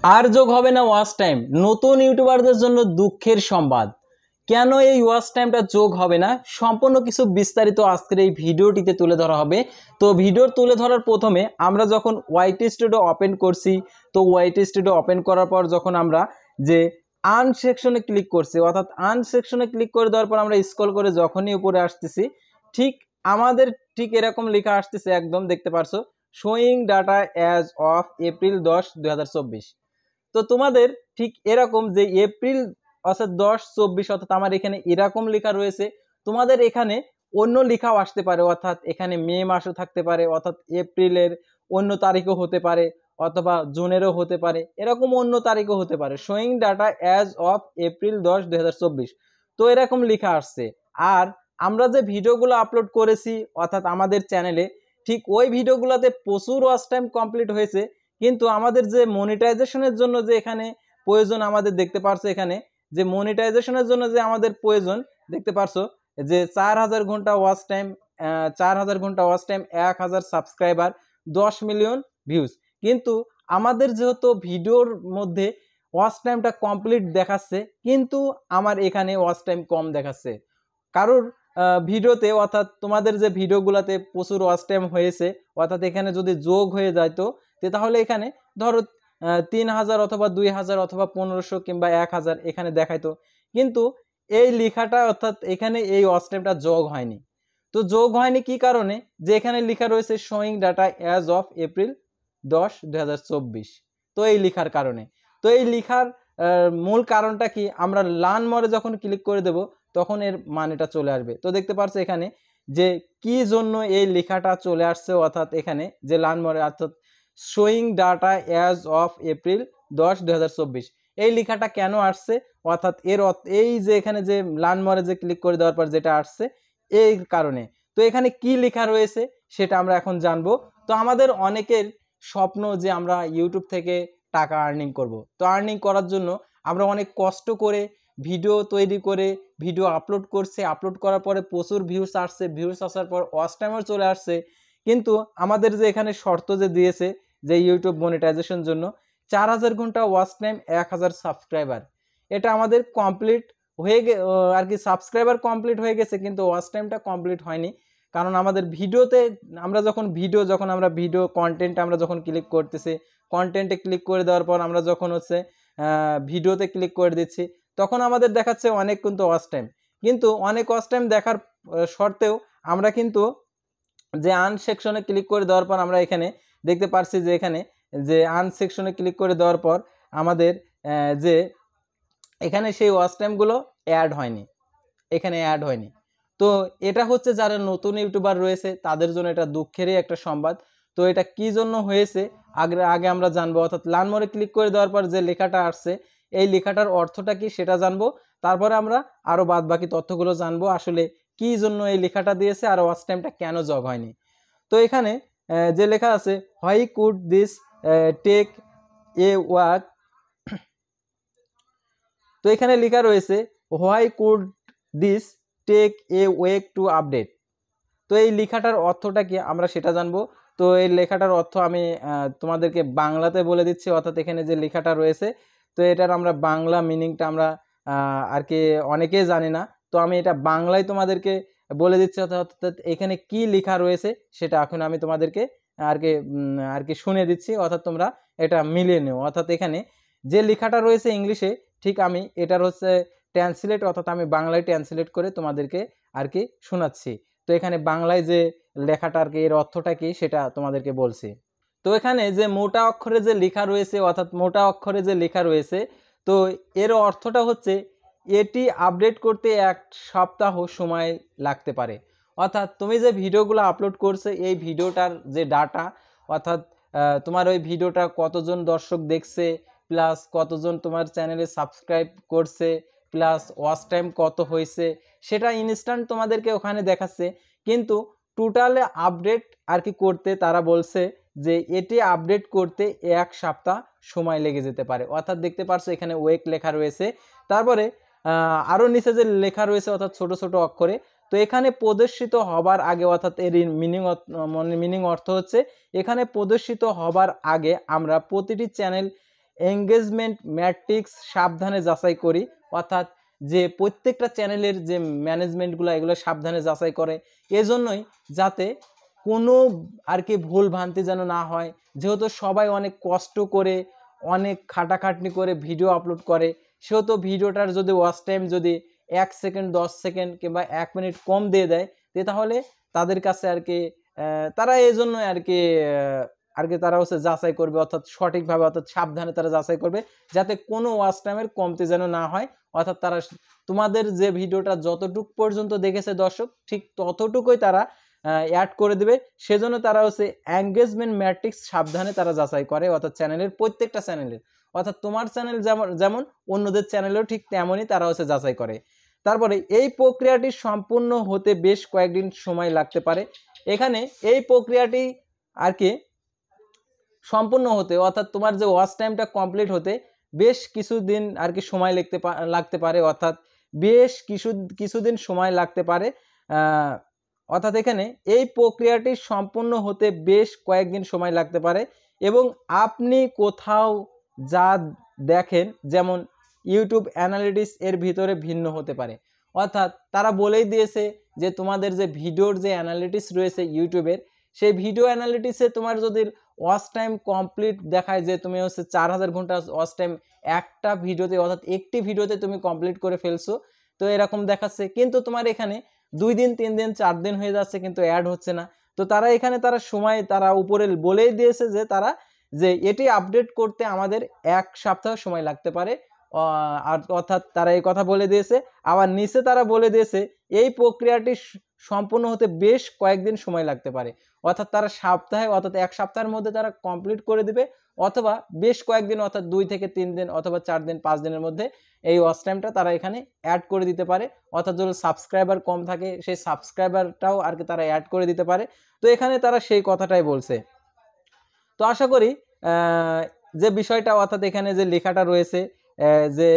আর যোগ হবে না ওয়াচ টাইম, নতুন ইউটিউবারদের জন্য দুঃখের সংবাদ। কেন এই ওয়াচ টাইমটা যোগ হবে না, সম্পূর্ণ কিছু বিস্তারিত আজকের এই ভিডিওটিতে তুলে ধরা হবে। তো ভিডিও তুলে ধরার প্রথমে আমরা যখন ওয়াইটি স্টুডিও ওপেন করছি, তো ওয়াইটি স্টুডিও ওপেন করার পর যখন আমরা যে আর্ন সেকশনে ক্লিক করছি, অর্থাৎ আর্ন সেকশনে ক্লিক করে দেওয়ার পর আমরা স্ক্রল করে যখনই উপরে আসতেছি, ঠিক আমাদের ঠিক এরকম লেখা আসতেছে, একদম দেখতে পারছো, showing data as of April 10, 2024। তো তোমাদের ঠিক এরকম যে এপ্রিল অর্থাৎ 10-24, অর্থাৎ আমার এখানে এরকম লেখা রয়েছে। তোমাদের এখানে অন্য লেখাও আসতে পারে, অর্থাৎ এখানে মে মাসও থাকতে পারে, অর্থাৎ এপ্রিলের অন্য তারিখও হতে পারে, অথবা জুনেরও হতে পারে, এরকম অন্য তারিখও হতে পারে। Showing data as of April 10, 2024, তো এরকম লেখা আসছে। আর আমরা যে ভিডিওগুলো আপলোড করেছি অর্থাৎ আমাদের চ্যানেলে, ঠিক ওই ভিডিওগুলোতে প্রচুর ওয়াচ টাইম কমপ্লিট হয়েছে, কিন্তু আমাদের যে মনিটাইজেশনের জন্য যে এখানে প্রয়োজন, আমাদের দেখতে পারছো এখানে যে মনিটাইজেশনের জন্য যে আমাদের প্রয়োজন, দেখতে পারছো যে 4000 ঘন্টা ওয়াচ টাইম, 4000 ঘন্টা watch time, 1000 subscriber, 10 million views. কিন্তু আমাদের যেহেতু ভিডিওর মধ্যে ওয়াচ টাইমটা কমপ্লিট দেখাচ্ছে, কিন্তু আমার এখানে ওয়াচ টাইম কম দেখাচ্ছে। কারোর ভিডিওতে, অর্থাৎ তোমাদের যে ভিডিওগুলোতে প্রচুর ওয়াচ টাইম হয়েছে, অর্থাৎ এখানে যদি যোগ হয়ে যায়, তো তাহলে এখানে ধরো 3000 অথবা 2000 অথবা 1500 কিংবা 1000 এখানে দেখাইতো, কিন্তু এই লেখাটা অর্থাৎ এখানে এই ওয়াচ টাইমটা যোগ হয়নি। তো যোগ হয়নি কি কারণে, যে এখানে লেখা রয়েছে showing data as of April 10, 2024। তো এই লেখার কারণে, তো এই লেখার মূল কারণটা কি, আমরা লার্ন মোরে যখন ক্লিক করে দেব তখন এর মানেটা চলে আসবে। তো দেখতে পাচ্ছ এখানে যে কি জন্য এই লেখাটা চলে আসছে, অর্থাৎ এখানে যে লার্ন মোরে, অর্থাৎ showing data as of April 10, 2024, এই লেখাটা কেন আসছে, অর্থাৎ এর এই যে এখানে যে লার্ন মোরে যে ক্লিক করে দেওয়ার পর যেটা আসছে এই কারণে। তো এখানে কি লেখা রয়েছে সেটা আমরা এখন জানবো। তো আমাদের অনেকের স্বপ্ন যে আমরা ইউটিউব থেকে টাকা আর্নিং করব। তো আর্নিং করার জন্য আমরা অনেক কষ্ট করে ভিডিও তৈরি করে ভিডিও আপলোড করছে, আপলোড করার পরে প্রচুর ভিউস আসছে, ভিউস আসার পর ওয়াচ টাইমও চলে আসছে, কিন্তু আমাদের যে এখানে শর্ত যে দিয়েছে যে ইউটিউব মনিটাইজেশন জন্য 4000 ঘন্টা ওয়াচ টাইম, 1000 সাবস্ক্রাইবার, এটা আমাদের কমপ্লিট হয়ে আর কি, সাবস্ক্রাইবার কমপ্লিট হয়ে গেছে, কিন্তু ওয়াচ টাইমটা কমপ্লিট হয়নি। কারণ আমাদের ভিডিওতে আমরা যখন আমরা ভিডিও কন্টেন্ট আমরা যখন ক্লিক করতেছি, কন্টেন্টে ক্লিক করে দেওয়ার পর আমরা যখন হচ্ছে ভিডিওতে ক্লিক করে দিচ্ছি, তখন আমাদের দেখাচ্ছে অনেক কিন্তু ওয়াচ টাইম, কিন্তু অনেক ওয়াচ টাইম দেখার সত্ত্বেও আমরা কিন্তু যে আর্ন সেকশনে ক্লিক করে দেওয়ার পর আমরা এখানে দেখতে পারছি যে এখানে যে আর্ন সেকশনে ক্লিক করে দেওয়ার পর আমাদের যে এখানে সেই ওয়াচ টাইমগুলো অ্যাড হয়নি, এখানে অ্যাড হয়নি। তো এটা হচ্ছে যারা নতুন ইউটিউবার রয়েছে তাদের জন্য এটা দুঃখেরই একটা সংবাদ। তো এটা কি জন্য হয়েছে আগে আমরা জানবো, অর্থাৎ লার্ন মোরে ক্লিক করে দেওয়ার পর যে লেখাটা আসছে এই লেখাটার অর্থটা কি সেটা জানবো, তারপরে আমরা আরও বাদ বাকি তথ্যগুলো জানবো আসলে কি জন্য এই লেখাটা দিয়েছে আর ওয়াচ টাইমটা কেন যোগ হয়নি। তো এখানে যে লেখা আছে, why could this take a work, তো এখানে লেখা রয়েছে why could this take a wake to update. তো এই লেখাটার অর্থটা কি আমরা সেটা জানবো। তো এই লেখাটার অর্থ আমি তোমাদেরকে বাংলাতে বলে দিচ্ছি, অর্থাৎ এখানে যে লেখাটা রয়েছে, তো এটার আমরা বাংলা মিনিংটা আমরা আর কি অনেকেই জানি না, তো আমি এটা বাংলায় তোমাদেরকে বলে দিচ্ছি। অর্থাৎ এখানে কি লেখা রয়েছে সেটা এখন আমি তোমাদেরকে আর কি শুনে দিচ্ছি, অর্থাৎ তোমরা এটা মিলিয়ে নিও। অর্থাৎ এখানে যে লেখাটা রয়েছে ইংলিশে, ঠিক আমি এটার হচ্ছে ট্রান্সলেট, অর্থাৎ আমি বাংলায় ট্রান্সলেট করে তোমাদেরকে আর কি শোনাচ্ছি। তো এখানে বাংলায় যে লেখাটা আর কি এর অর্থটা কি সেটা তোমাদেরকে বলছি। তো এখানে যে মোটা অক্ষরে যে লেখা রয়েছে, অর্থাৎ মোটা অক্ষরে যে লেখা রয়েছে, তো এর অর্থটা হচ্ছে এটি আপডেট করতে 1 সপ্তাহ সময় লাগতে পারে। অর্থাৎ তুমি যে ভিডিওগুলো আপলোড করছে এই ভিডিওটার যে ডাটা, অর্থাৎ তোমার ওই ভিডিওটা কতজন দর্শক দেখছে, প্লাস কতজন তোমার চ্যানেলে সাবস্ক্রাইব করছে, প্লাস ওয়াচ টাইম কত হয়েছে, সেটা ইনস্ট্যান্ট তোমাদেরকে ওখানে দেখাচ্ছে। কিন্তু টোটালে আপডেট আর কি করতে তারা বলছে যে এটি আপডেট করতে 1 সপ্তাহ সময় লেগে যেতে পারে। অর্থাৎ দেখতে পারছো এখানে ওয়েক লেখা রয়েছে, তারপরে আরও নিচে যে লেখা রয়েছে অর্থাৎ ছোট ছোট অক্ষরে, তো এখানে প্রদর্শিত হবার আগে, অর্থাৎ এর মিনিং অর্থ হচ্ছে এখানে প্রদর্শিত হবার আগে আমরা প্রতিটি চ্যানেল এঙ্গেজমেন্ট ম্যাট্রিক্স সাবধানে যাচাই করি, অর্থাৎ যে প্রত্যেকটা চ্যানেলের যে ম্যানেজমেন্টগুলো এগুলো সাবধানে যাচাই করে, এজন্যই যাতে কোনো আর কি ভুল ভ্রান্তি যেন না হয়। যেহেতু সবাই অনেক কষ্ট করে অনেক খাটাখাটনি করে ভিডিও আপলোড করে, সেহেতু ভিডিওটার যদি ওয়াচ টাইম যদি 1 সেকেন্ড 10 সেকেন্ড কিংবা 1 মিনিট কম দিয়ে দেয়, তাহলে তাদের কাছে আর কি তারা এই জন্য আর কি তারা হচ্ছে যাচাই করবে, অর্থাৎ সঠিকভাবে অর্থাৎ সাবধানে তারা যাচাই করবে যাতে কোনো ওয়াচ টাইমের কমতি যেন না হয়। অর্থাৎ তারা তোমাদের যে ভিডিওটা যতটুকু পর্যন্ত দেখেছে দর্শক ঠিক ততটুকুই তারা অ্যাড করে দেবে। সেজন্য তারা হচ্ছে এঙ্গেজমেন্ট ম্যাট্রিক্স সাবধানে তারা যাচাই করে, অর্থাৎ চ্যানেলের প্রত্যেকটা চ্যানেলের, অর্থাৎ তোমার চ্যানেল যেমন অন্যদের চ্যানেলেও ঠিক তেমনই তারা হচ্ছে যাচাই করে। তারপরে এই প্রক্রিয়াটি সম্পূর্ণ হতে বেশ কয়েকদিন সময় লাগতে পারে। এখানে এই প্রক্রিয়াটি আর কি সম্পূর্ণ হতে, অর্থাৎ তোমার যে ওয়াচ টাইমটা কমপ্লিট হতে বেশ কিছুদিন আর কি সময় লাগতে পারে, অর্থাৎ বেশ কিছুদিন সময় লাগতে পারে। অর্থাৎ এখানে এই প্রক্রিয়াটি সম্পূর্ণ হতে বেশ কয়েকদিন সময় লাগতে পারে এবং আপনি কোথাও যা দেখেন যেমন ইউটিউব অ্যানালিটিক্স এর ভিতরে ভিন্ন হতে পারে। অর্থাৎ তারা বলেই দিয়েছে যে তোমাদের যে ভিডিওর যে অ্যানালিটিক্স রয়েছে ইউটিউবের, সেই ভিডিও অ্যানালিটিক্সে তোমার যদি ওয়াচ টাইম কমপ্লিট দেখায় যে তুমি হচ্ছে 4000 ঘন্টা ওয়াচ টাইম একটা ভিডিওতে, অর্থাৎ একটি ভিডিওতে তুমি কমপ্লিট করে ফেলছো, তো এরকম দেখাচ্ছে, কিন্তু তোমার এখানে 2 দিন 3 দিন 4 দিন হয়ে যাচ্ছে কিন্তু অ্যাড হচ্ছে না। তো তারা এখানে সময় তারা উপরে বলেই দিয়েছে যে তারা যে এটি আপডেট করতে আমাদের 1 সপ্তাহ সময় লাগতে পারে, আর অর্থাৎ তারা এই কথা বলে দিয়েছে। আবার নিচে তারা বলে দিয়েছে এই প্রক্রিয়াটি সম্পূর্ণ হতে বেশ কয়েকদিন সময় লাগতে পারে, অর্থাৎ তারা সপ্তাহে অর্থাৎ 1 সপ্তাহের মধ্যে তারা কমপ্লিট করে দিবে, অথবা বেশ কয়েকদিন অর্থাৎ 2 থেকে 3 দিন অথবা 4 দিন 5 দিনের মধ্যে এই ওয়াচ টাইমটা তারা এখানে অ্যাড করে দিতে পারে। অর্থাৎ যদি সাবস্ক্রাইবার কম থাকে সেই সাবস্ক্রাইবারটাও আর কি তারা অ্যাড করে দিতে পারে। তো এখানে তারা সেই কথাটাই বলছে। তো আশা করি যে বিষয়টা অর্থাৎ এখানে যে লেখাটা রয়েছে যে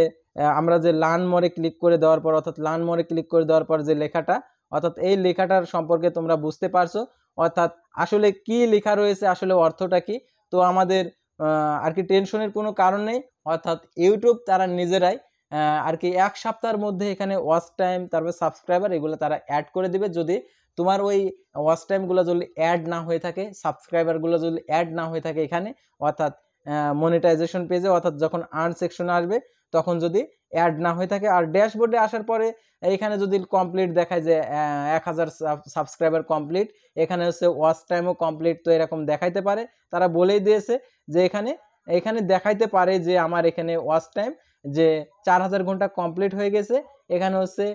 আমরা যে লার্ন মোরে ক্লিক করে দেওয়ার পর, অর্থাৎ লার্ন মোরে ক্লিক করে দেওয়ার পর যে লেখাটা, অর্থাৎ এই লেখাটার সম্পর্কে তোমরা বুঝতে পারছো, অর্থাৎ আসলে কি লেখা রয়েছে, আসলে অর্থটা কি। তো আমাদের আর কি টেনশনের কোনো কারণ নেই, অর্থাৎ ইউটিউব তারা নিজেরাই আর কি 1 সপ্তাহের মধ্যে এখানে ওয়াচ টাইম তারপর সাবস্ক্রাইবার এগুলো তারা অ্যাড করে দিবে। যদি তোমার ওই ওয়াচ টাইমগুলো যদি অ্যাড না হয়ে থাকে, সাবস্ক্রাইবারগুলো যদি অ্যাড না হয়ে থাকে এখানে, অর্থাৎ মনিটাইজেশন পেজে অর্থাৎ যখন আর্ন সেকশনে আসবে তখন যদি অ্যাড না হয়ে থাকে, আর ড্যাশবোর্ডে আসার পরে এইখানে যদি কমপ্লিট দেখায় যে 1000 সাবস্ক্রাইবার কমপ্লিট, এখানে হচ্ছে ওয়াচ টাইমও কমপ্লিট, তো এরকম দেখাইতে পারে। তারা বলেই দিয়েছে যে এখানে দেখাইতে পারে যে আমার এখানে ওয়াচ টাইম যে 4000 ঘন্টা কমপ্লিট হয়ে গেছে, এখানে হচ্ছে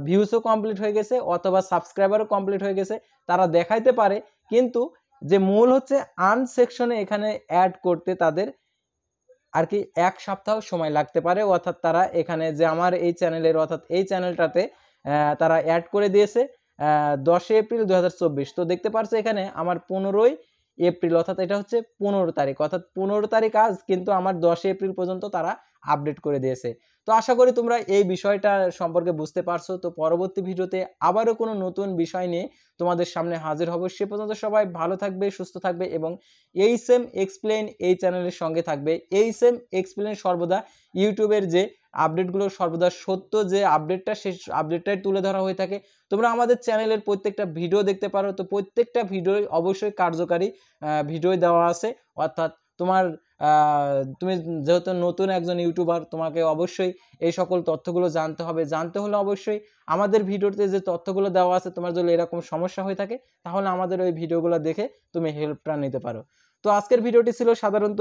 ভিউসও কমপ্লিট হয়ে গেছে অথবা সাবস্ক্রাইবারও কমপ্লিট হয়ে গেছে, তারা দেখাইতে পারে। কিন্তু যে মূল হচ্ছে আর্ন সেকশনে এখানে অ্যাড করতে তাদের আর কি 1 সপ্তাহ সময় লাগতে পারে। অর্থাৎ তারা এখানে যে আমার এই চ্যানেলের অর্থাৎ এই চ্যানেলটাতে তারা অ্যাড করে দিয়েছে 10 এপ্রিল 2024। তো দেখতে পারছো এখানে আমার 15 এপ্রিল, অর্থাৎ এটা হচ্ছে 15 তারিখ, অর্থাৎ 15 তারিখ আজ, কিন্তু আমার 10 এপ্রিল পর্যন্ত তারা আপডেট করে দিয়েছে। তো আশা করি তোমরা এই বিষয়টা সম্পর্কে বুঝতে পারছো। তো পরবর্তী ভিডিওতে আবারও কোনো নতুন বিষয় নিয়ে তোমাদের সামনে হাজির হব। সে পর্যন্ত সবাই ভালো থাকবে, সুস্থ থাকবে এবং এইচএম এক্সপ্লেইন এই চ্যানেলের সঙ্গে থাকবে। এইচএম এক্সপ্লেইন সর্বদা ইউটিউবের যে আপডেটগুলো সর্বদা সত্য যে আপডেটটা, সেই আপডেটটাই তুলে ধরা হয়ে থাকে। তোমরা আমাদের চ্যানেলের প্রত্যেকটা ভিডিও দেখতে পারো, তো প্রত্যেকটা ভিডিও অবশ্যই কার্যকারী ভিডিও দেওয়া আছে। অর্থাৎ তুমি যেহেতু নতুন একজন ইউটিউবার, তোমাকে অবশ্যই এই সকল তথ্যগুলো জানতে হবে। জানতে হলে অবশ্যই আমাদের ভিডিওতে যে তথ্যগুলো দেওয়া আছে, তোমার যদি এরকম সমস্যা হয়ে থাকে তাহলে আমাদের ওই ভিডিওগুলো দেখে তুমি হেল্পটা নিতে পারো। তো আজকের ভিডিওটি ছিল সাধারণত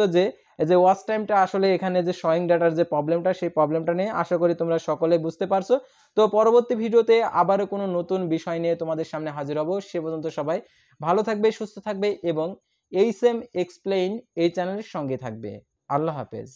যে ওয়াচ টাইমটা আসলে এখানে যে শোয়িং ডাটার যে প্রবলেমটা, সেই প্রবলেমটা নিয়ে আশা করি তোমরা সকলেই বুঝতে পারছো। তো পরবর্তী ভিডিওতে আবারও কোনো নতুন বিষয় নিয়ে তোমাদের সামনে হাজির হব। সে পর্যন্ত সবাই ভালো থাকবে, সুস্থ থাকবে এবং এইচএম এক্সপ্লেইন এই চ্যানেলের সঙ্গে থাকবে। আল্লাহ হাফেজ।